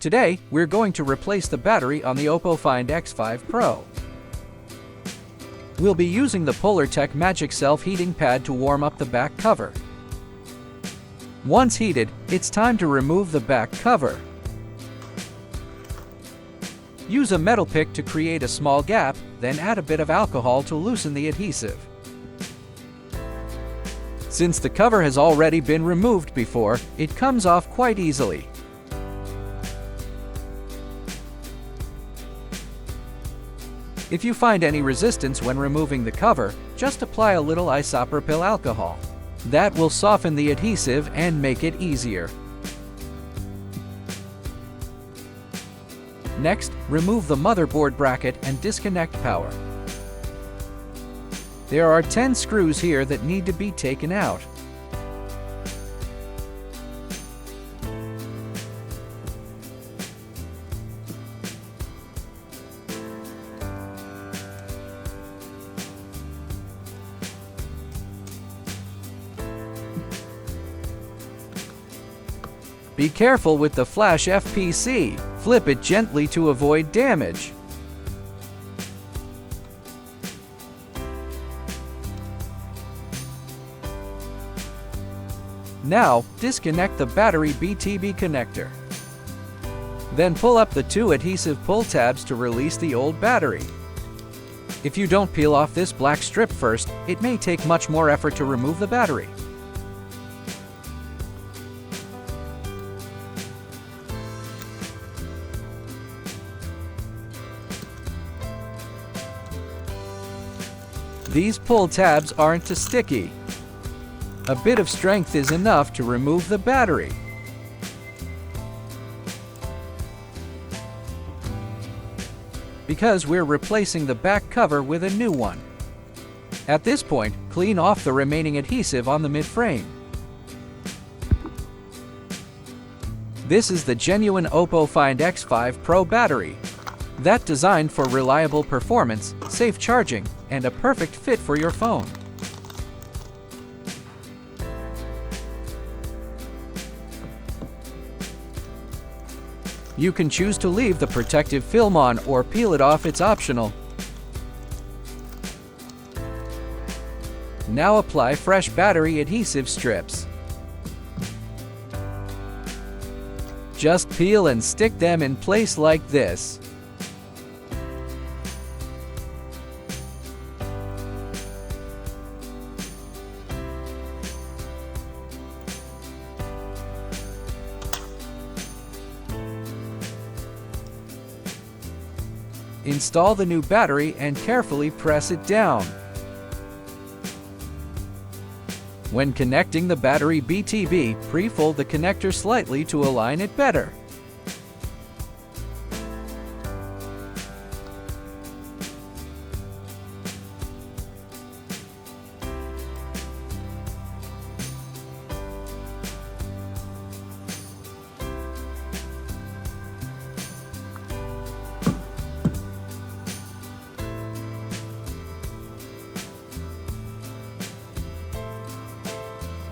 Today, we're going to replace the battery on the OPPO Find X5 Pro. We'll be using the Polartec Magic Self-Heating Pad to warm up the back cover. Once heated, it's time to remove the back cover. Use a metal pick to create a small gap, then add a bit of alcohol to loosen the adhesive. Since the cover has already been removed before, it comes off quite easily. If you find any resistance when removing the cover, just apply a little isopropyl alcohol. That will soften the adhesive and make it easier. Next, remove the motherboard bracket and disconnect power. There are 10 screws here that need to be taken out. Be careful with the flash FPC. Flip it gently to avoid damage. Now, disconnect the battery BTB connector. Then pull up the two adhesive pull tabs to release the old battery. If you don't peel off this black strip first, it may take much more effort to remove the battery. These pull tabs aren't too sticky. A bit of strength is enough to remove the battery. Because we're replacing the back cover with a new one. At this point, clean off the remaining adhesive on the mid-frame. This is the genuine OPPO Find X5 Pro battery. That's designed for reliable performance, safe charging, and a perfect fit for your phone. You can choose to leave the protective film on or peel it off, it's optional. Now apply fresh battery adhesive strips. Just peel and stick them in place like this. Install the new battery and carefully press it down. When connecting the battery BTB, pre-fold the connector slightly to align it better.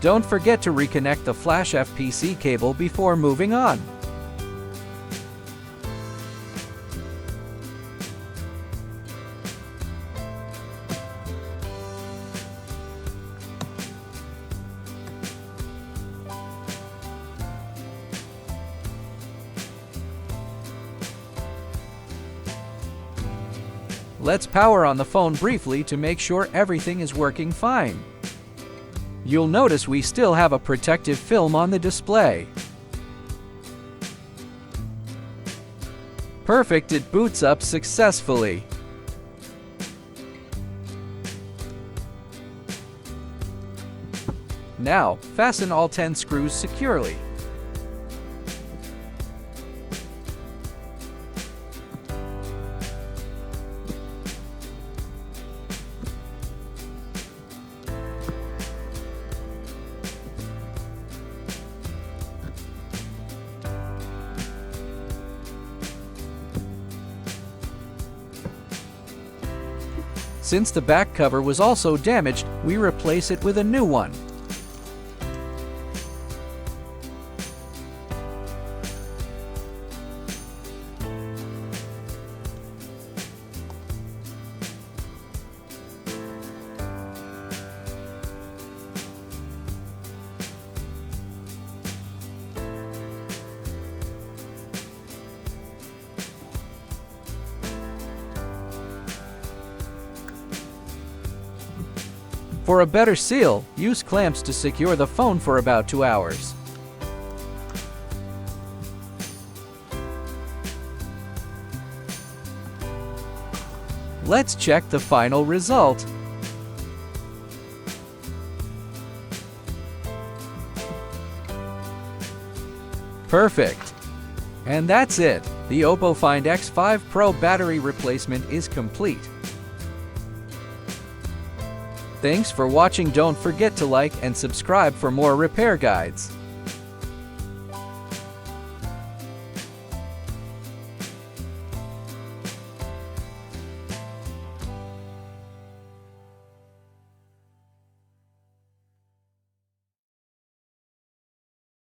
Don't forget to reconnect the flash FPC cable before moving on. Let's power on the phone briefly to make sure everything is working fine. You'll notice we still have a protective film on the display. Perfect, it boots up successfully. Now, fasten all 10 screws securely. Since the back cover was also damaged, we replace it with a new one. For a better seal, use clamps to secure the phone for about 2 hours. Let's check the final result. Perfect. And that's it. The OPPO Find X5 Pro battery replacement is complete. Thanks for watching. Don't forget to like and subscribe for more repair guides.